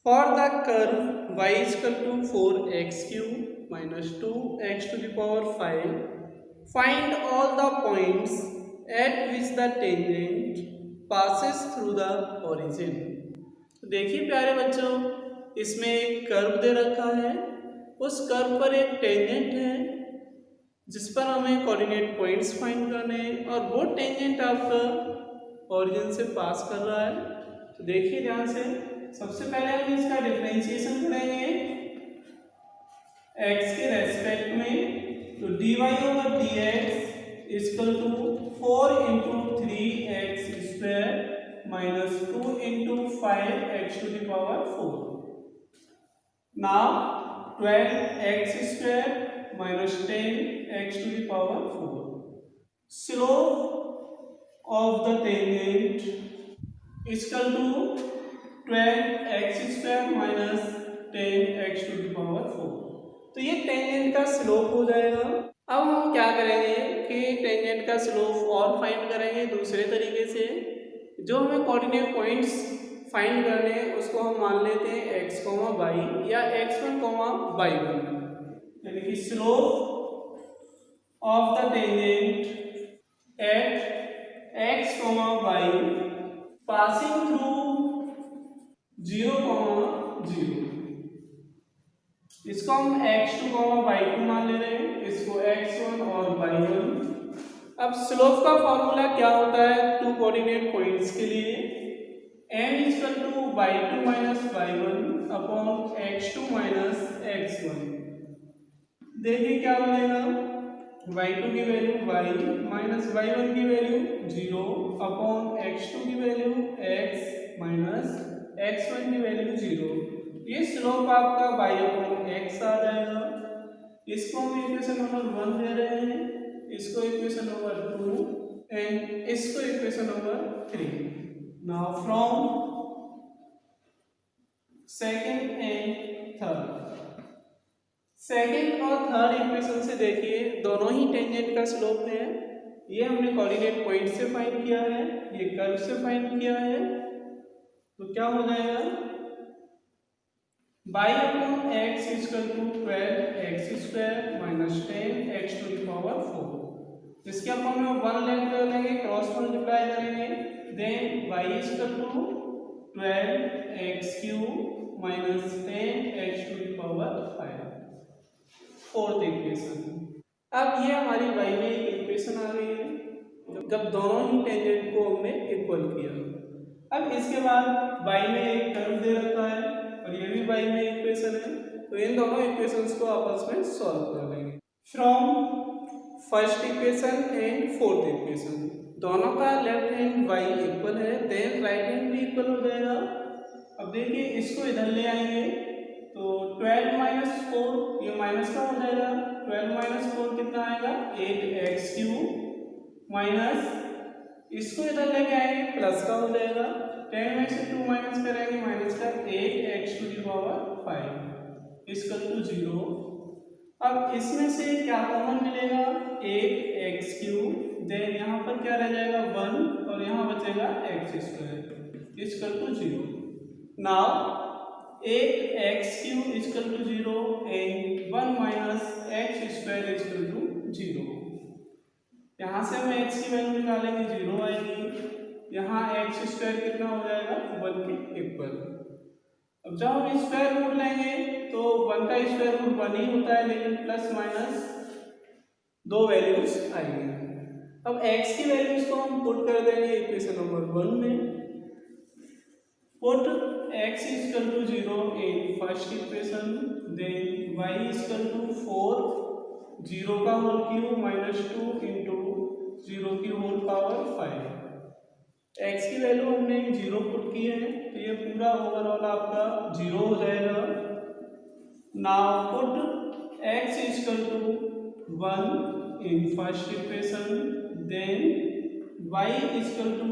For the curve y is equal to 4x cube minus 2x to the power 5, find all the points at which the tangent passes through the origin। तो देखिए प्यारे बच्चों, इसमें एक curve दे रखा है, उस कर्व पर एक टेंजेंट है जिस पर हमें कोऑर्डिनेट पॉइंट्स फाइंड करने हैं और वो टेंजेंट आपका ओरिजिन से पास कर रहा है। तो देखिए ध्यान से, सबसे पहले हम इसका डिफरेंशिएशन करेंगे x के रेस्पेक्ट में। तो dy over dx equal to 4 into 3x square minus 2 into 5x to the power 4। Now 12x square minus 10x to the power 4. Slope of the tangent is equal to 12x square minus 10x to the power 4। तो ये tangent का slope हो जाएगा। अब हम क्या करेंगे कि टेंजेंट का स्लोप और फाइंड करेंगे दूसरे तरीके से। जो हमें कोऑर्डिनेट पॉइंट्स फाइंड करने हैं उसको हम मान लेते हैं x, y या x1, y1। यानी कि slope of the tangent at x, y passing through 0, 0। इसको हम x2, y2 मान ले रहे हैं, इसको x1 और y1। अब स्लोप का फॉर्मूला क्या होता है टू कोऑर्डिनेट पॉइंट्स के लिए? m equal to y2 minus y1 upon x2 minus x1। देखिए क्या बनेगा, y2 की वैल्यू y माइनस y1 की वैल्यू 0 अपॉन x2 की वैल्यू x माइनस x1 की वैल्यू 0। ये स्लोप आपका y अपॉन x आ जाएगा। इसको हम इक्वेशन नंबर 1 दे रहे हैं, इसको इक्वेशन नंबर 2 एंड इसको equation number 3। Now from second and third, second और थर्ड इक्वेशन से देखिए दोनों ही टेंजेंट का स्लोप है। ये हमने कोऑर्डिनेट पॉइंट से फाइंड किया है, ये कर्व से फाइंड किया है। तो क्या हो जाएगा, y upon x equal to 12x square minus 10x to the power 4। इसके अपन में 1 लेट कर लेंगे, क्रॉस मल्टीप्लाई करेंगे, then y equal to 12x cube minus 10x to the power 5। Fourth equation. अब ये हमारी y में एक इक्वेशन आ गई है जब दोनों ही टेंजेंट को हमने इक्वल किया। अब इसके बाद y में एक कर्व दे रखा है और ये भी y में इक्वेशन है, तो इन दोनों इक्वेशंस को आपस में सॉल्व कर लेंगे। From first equation and fourth equation, दोनों का लेफ्ट हैंड y इक्वल है, देन राइट हैंड भी इक्वल हो जाएगा। अब देखिए इसको इधर ले आएंगे तो 12 माइनस 4, ये माइनस का हो जाएगा, 12 माइनस 4 कितना आएगा 8x क्यूब माइनस, इसको इधर लेके आएंगे प्लस का हो जाएगा, 10 में से 2 माइनस करेंगे माइनस का 8x to the power 5 equal to 0। अब इसमें से क्या कॉमन मिलेगा 8x क्यूब, देन यहाँ पर क्या रह जाएगा 1 और यहाँ बचेगा x square equal to 0। Now 8x cube equal to 0 and 1 minus x square equal to 0। यहाँ से हम x की वैल्यू निकालेंगे 0 आएगी, यहाँ x स्क्वायर कितना हो जाएगा 1 के इक्वल। अब जब हम स्क्वायर रूट लेंगे तो 1 का स्क्वायर रूट 1 ही होता है, लेकिन प्लस माइनस दो वैल्यूज आएंगे। अब x की वैल्यूज को हम पुट कर देंगे इक्वेशन नंबर 1 में। Put x equal to 0 in first equation, then y equal to 4 0 का होल क्यूब माइनस 2 इंटू 0 की होल पावर 5। x की वैल्यू हमने 0 पुट की है तो ये पूरा ओवरऑल आपका 0 हो जाएगा। Now put x equal to 1 in first equation, then y equal to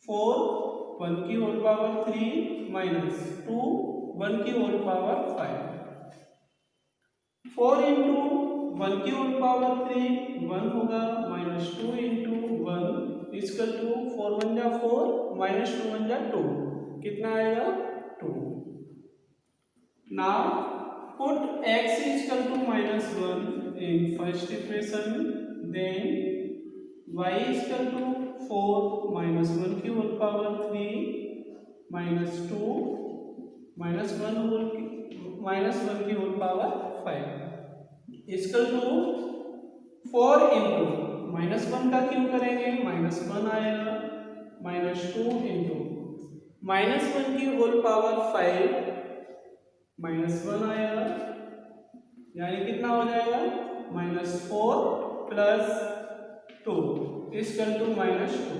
4 1 की होल पावर 3 माइनस 2 1 की होल पावर 5। 4 इंटू 1 की होल पावर 3 1 होगा, माइनस 2 इंटू 1 इक्वल टू 4 1 जा 4 माइनस 2 1 जा 2 कितना आएगा 2. Now put x is equal to -1 in first equation, then y is equal to 4 minus 1 की whole power 3 minus 2 minus 1 की whole power 5 is equal to 4 into -1 का क्यों करेंगे, -1 आएगा, -2 इंटू -1 की होल पावर 5 -1 आएगा, यानी कितना हो जाएगा, -4 प्लस 2 इक्वल टू -2।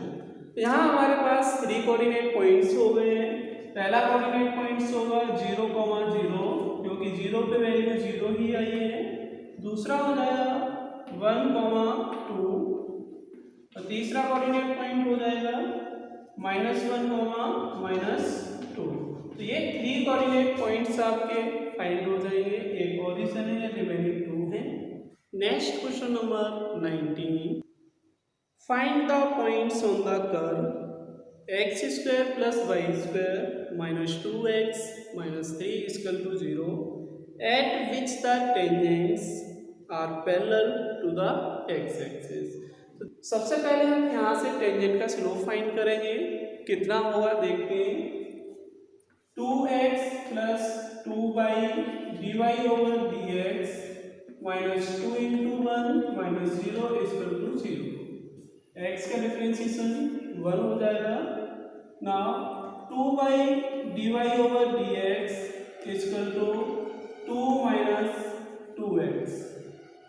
यहाँ हमारे पास 3 कोऑर्डिनेट पॉइंट्स हो गए हैं। पहला कोऑर्डिनेट पॉइंट्स होगा 0,0 क्योंकि 0 पे वैल्यू 0 ही आई है। दूसरा हो जाएगा 1,2 और तीसरा कोऑर्डिनेट पॉइंट हो जाएगा -1, -2। तो ये 3 कोऑर्डिनेट पॉइंट्स आपके फाइंड हो जाएंगे। एक ऑरिजिन है, रिमेनिंग 2 है। Next question number 19, find the points on the curve x² + y² - 2x - 3 = 0 at which the tangents are parallel to the x-axis। तो सबसे पहले हम यहाँ से टेंजेंट का स्लोप फाइंड करेंगे, कितना होगा देखते हैं। 2x + 2y dy/dx -2 × 1 - 0 = 0। x का डिफरेंशिएशन 1 हो जाएगा। नाउ 2y dy/dx = 2 - 2x,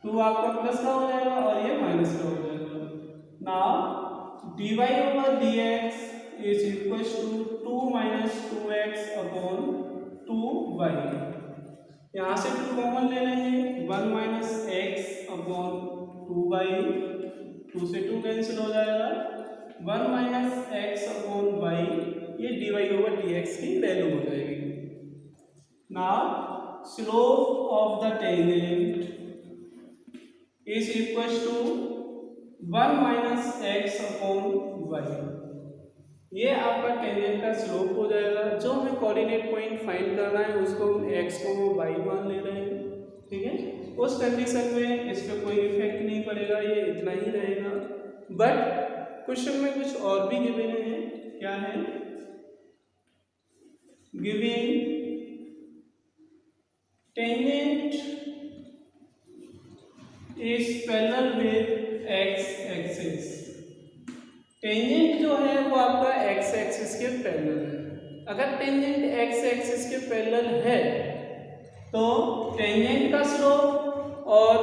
2 आपका प्लस का हो जाएगा और ये माइनस का हो जाएगा। Now dy/dx = 2 - 2x/2y। यहाँ से 2 कॉमन ले लेंगे, 1 - x/2y, 2 से 2 कैंसिल हो जाएगा, 1 - x/y, ये dy/dx की वैल्यू हो जाएगी। Now slope of the tangent is equals to 1 - x/y। ये आपका टेंजेंट का स्लोप हो जाएगा। जो हमें कोऑर्डिनेट पॉइंट फाइंड करना है उसको हम x को y मान ले रहे हैं, ठीक है। उस कंडीशन में इस पर कोई इफेक्ट नहीं पड़ेगा, ये इतना ही रहेगा। बट क्वेश्चन में कुछ और भी गिवन है। क्या है, given tangent is parallel with x axis. Tangent जो है वो आपका x एक्सिस के पैरेलल है। अगर टेंजेंट x एक्सिस के पैरेलल है तो टेंजेंट का स्लोप और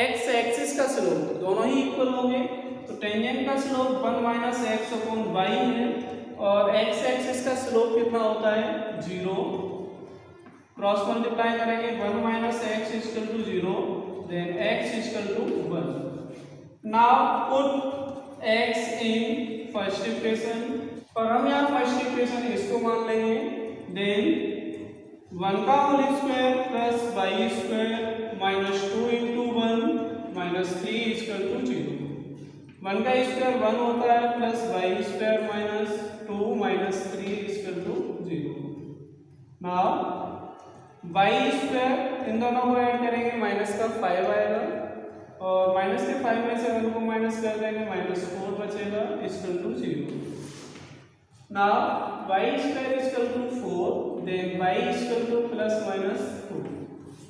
x एक्सिस का स्लोप दोनों ही इक्वल होंगे। तो टेंजेंट का स्लोप 1 - x/y है और x एक्सिस का स्लोप कितना होता है, 0। क्रॉस मल्टीप्लाई करेंगे, 1 - x = 0, then x = 1। now put x in first equation, और हम यहाँ फर्स्ट इक्वेशन इसको मान लेंगे, then 1 का होल स्क्वायर प्लस y² -2 × 1 - 3 = 0। 1 का स्क्वायर 1 होता है प्लस y² -2 - 3 = 0। नाउ y² इन दोनों को ऐड करेंगे, माइनस का 5 आएगा और माइनस के 5 में से 1 को माइनस कर देंगे, -4 बचेगा, = 0। नाउ y² = 4, देन y = ±2।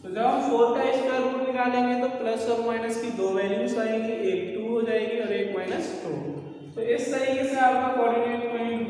तो जब हम 4 का स्क्वायर रूट निकालेंगे तो प्लस और माइनस की 2 वैल्यूज आएंगी, एक 2 हो जाएगी और एक -2। तो इस तरीके से आपका कोऑर्डिनेट पॉइंट